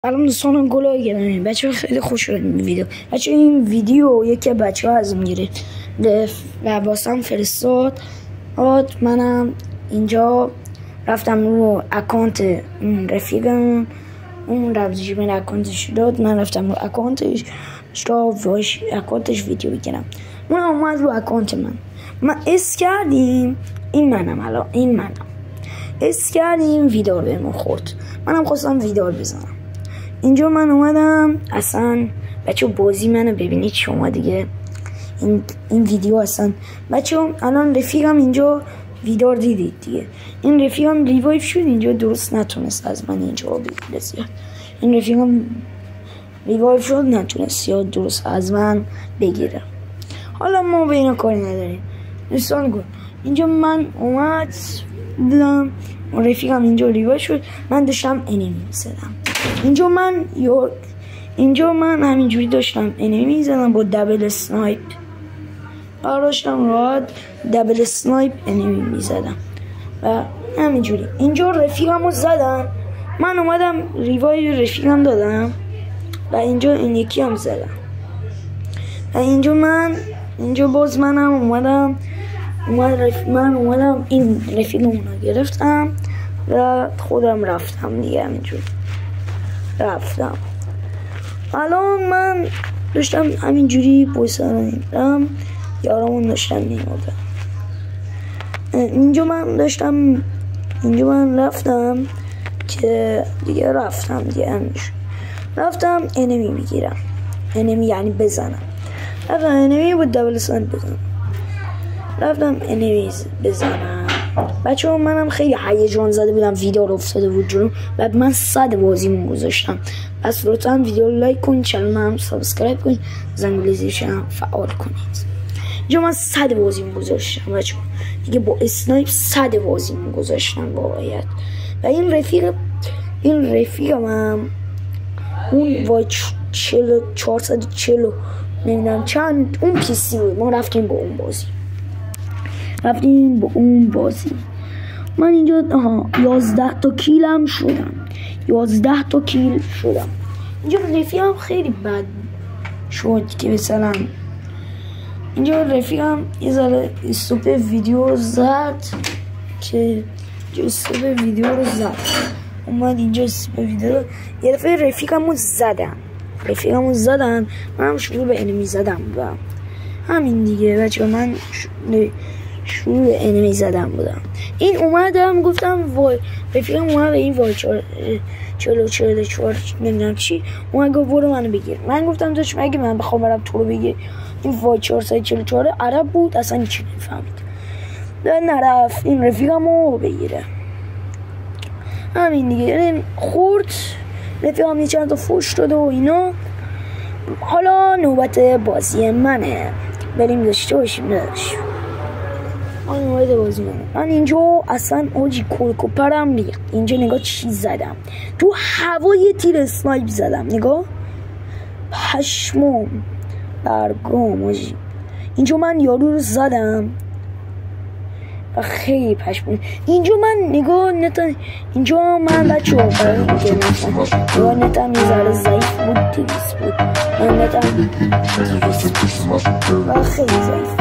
الان دوستان گلای گرمه بچه خیلی خوش شد این ویدیو. بچه این ویدیو یکی بچه ها ازم گرفت و واسم فرستاد. منم اینجا رفتم رو اکانت رفیقم، اون رفت جیمل اکانتش داد، من رفتم رو اکانتش اکانتش ویدیو بگیرم. اون اومد رو اکانت من اس کردیم. این منم اس کردیم ویدیو رو بهمون خورد. منم خواستم ویدیو بزنم. اینجا من اومدم اصلا بچه بازی منو ببینید شما دیگه. این ویدیو اصلا بچه الان رفیقم اینجا ویدیو دیدید دیگه. این رفیقم ریوایو شد اینجا، درست نتونست از من اینجا بگیره. این رفیقم ریوایو شد نتونست یا درست از من بگیره. حالا ما به اینا کاری نداریم دوستان. گل اینجا من اومد دیدم رفیقم اینجا ریوایو شد، من داشتم انمی می‌زدم. اینجا من همینجوری داشتم انمی می‌زدم با دبل اسنایپ. داشتم راحت دبل اسنایپ انمی می‌زدم و همینجوری اینجا رفیقمو زدم. من اومدم ریوایو رفیقم دادم و اینجا این یکی هم زدم و اینجا باز منم اومدم این رفیقمو گرفتم و خودم رفتم دیگه. همینجوری رفتم. الان من داشتم همینجوری پویسر میدم، یارمون داشتم میمردم. اینجا من رفتم که دیگه رفتم انمی میگیرم. انمی یعنی بزنم. رفتم انمی بود دبل سنت بزنم. رفتم انمی بزنم. بچه ها منم خیلی هیجان زده بودم، ویدیو رو افتاده بود جلوم. بعد من 100 بازیمون گذاشتم. پس لطفا ویدیو رو لایک کنید، چنل هم سابسکرایب کنید، زنگوله زیرش هم فعال کنید. اینجا من 100 بازیمون گذاشتم بچه ها دیگه، با اسنایپ 100 بازیمون گذاشتم واقعیت. و این رفیقم اون وای 440 نمیدونم چند اون پیسی بود. ما رفتیم با اون بازی. من اینجا 11 تا کیلم شدم. 11 تا کیل شدم. اینجا رفیقم خیلی بد شد که مثلا اینجا رفیقم یه ذره استوپ ویدیو زد اومد اینجا استوپ ویدیو یه دفعه رفیقمو زدن. منم شروع به انمی زدم بودم. همین دیگه بچه من شروع به انمی زدم بودم. این اومدم گفتم وای رفیقم اومد این وای 44 نمیدونم چی اومد گفت برو منو بگیر. من گفتم داشت مگه من بخوام برم تو رو بگیر؟ این وای 444 عرب بود اصلا چی نفهمید. نرفت این رفیقمو بگیره. همین دیگه خورد رفیقم یه چند تا فوش داده و اینا. حالا نوبت بازی منه، بریم داشته باشیم. من اینجا اصلا آجی کلکوپرم ریخت. اینجا نگاه چی زدم تو هوا، یه تیر اسنایپ زدم. نگاه پشمام برگام آجی. اینجا من یارو رو زدم و خیلی پشمام. اینجا من بچه ها نگاه نتم یه ذره ضعیف بود، 200 بود. من نتم 200 و خیلی ضعیف.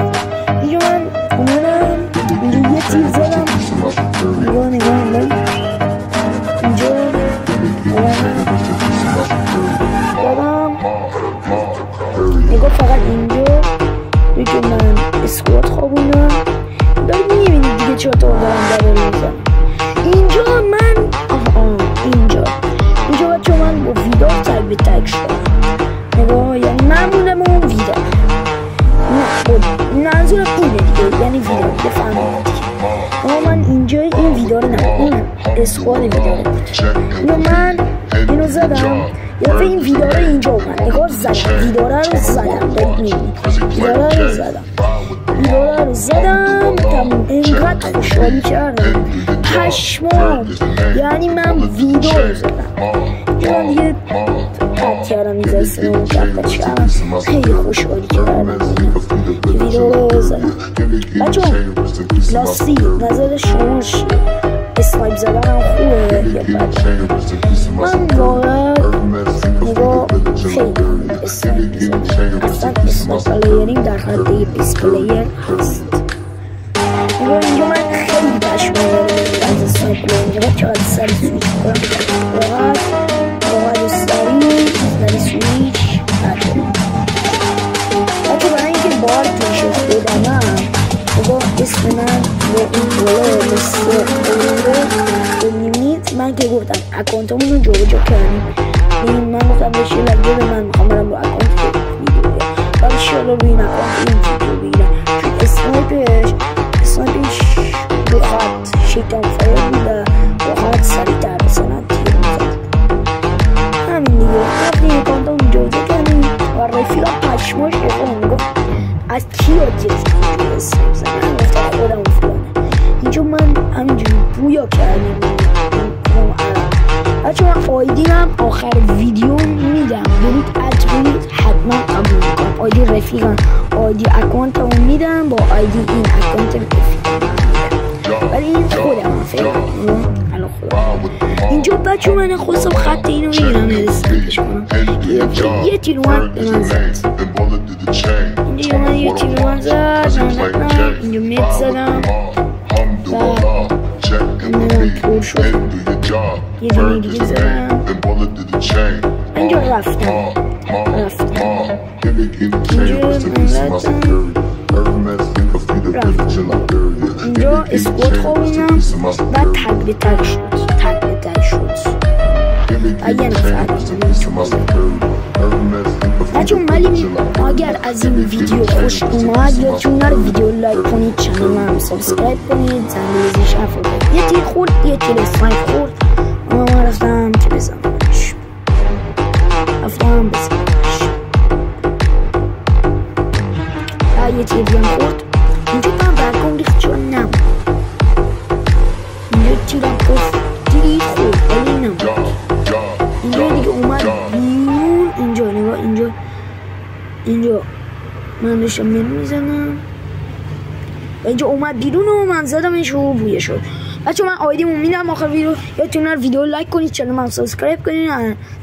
اینجا من اومدم اینجا یه تیر زدم. نگاه اینجا زدم. نگاه فقط اینجا که من اسکوات خوابوندم. دارید میبینید دیگه چرا تا دارم داره میزنم. اینجا بچه من با ویدار تک به تک شدم. نگاه یعنی من بودم اون ویدار. منظورم اینه دیگه، یعنی ویدار بفهمید دیگه. اما من اینجا این ویدار این اسکواد ویداره بود. من اینو زدم یه دفعه این ویداره اینجا اومد. نگاه زدم ویداره رو زدم. دارید میبینید ویداره رو زدم تموم. اینقدر خوشحالی کردم پشمام. یعنی من ویدیو رو زدم. من دیگه قد کردم میزای سنو خیلی خوشحالی کردم ویدیو رو زدم. بچه لاستی نظر شما چیه؟ اسنایپ زدن هم خوبه یا بده؟ من واقعا خط 20 پلیر هست. اینجا من خیلی پشمام از اسنایپر اینجا چقدر سری سویچ کنم راحت سری سویچ نکنم. حتی برای اینکه بار کشت خودمم با اسم من با این بالا مثل ببینید من که گفتم اکانتمون رو جابجا کردیم. من گفتم بشه لگه به من میخوام برم رو اکانت ویدیو بگیرم ولی انشالله روی این اکانت این ویدیو بگیرم چون اسنایپش بخواد شیطان فایر بوده بخواد سریع‌تر مثلا تیر میزد. همین دیگه رفتیم اکانتمون جابجا کردیم و رفیقم پشماش گفتم گفت از کی یاد گرفتی اینجور اسم بزنی؟ من گفتم خودم فلانه. اینجا من همینجوری بویا کردیم بچه من آیدی هم آخر ویدیو میدم برید ادبید حتما قبول میکنم. آیدی رفیقم آیدی اکانت هم میدم با آیدی این اکانت رفیقم میدم ولی این خودم هم فعلا الان خودم. اینجا بچه من خواستم خط اینو میگیرم هدستنکش کنم یه تیر اومد به من زد. اینجا من یه تیر اومد زد اینجا مت زدم و من پر شد یه دونه دیگه زدم اینجا رفتم اینجا اسکوت خوابیدم و تگ به تگ شد و یه نفر بچه ولی اگر از این ویدیو خوش اومد یادتون نره ویدیو لایک کنید چنل من سابسکرایب کنید زنگ شرف رو یه تیر خورد یه تیر اسنایپ خورد اما من رفتم که بزنمش یه تیر دیگه خورد اینجا من برکم ریخت چون نم اینجا تیرم گفت تیر خورد ولی نمود اینجا دیگه اومد بیرون. اینجا نگاه اینجا من داشتم میزنم و اینجا اومد بیرون و من زدمش و بویه شد. بچه من آیدیمو میدم آخر ویدیو یادتون نره ویدیو لایک کنید چنل من سابسکرایب کنید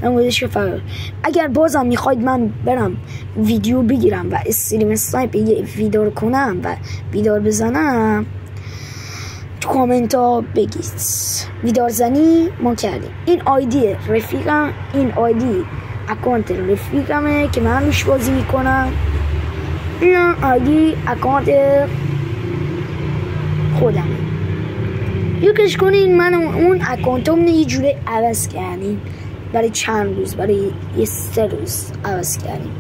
نمودش فرق. اگر بازم میخواید من برم ویدیو بگیرم و استریم اسنایپ ویدیو رو کنم و ویدیو بزنم تو کامنت ها بگید ویدیو زنی ما کردیم. این آیدی رفیقم این آیدی اکانت رفیقمه که من روش بازی میکنم. این آیدی اکانت خودمه یکش کنین. من اون اکانتم یه جوره عوض کردیم برای چند روز برای یه 3 روز عوض کردیم.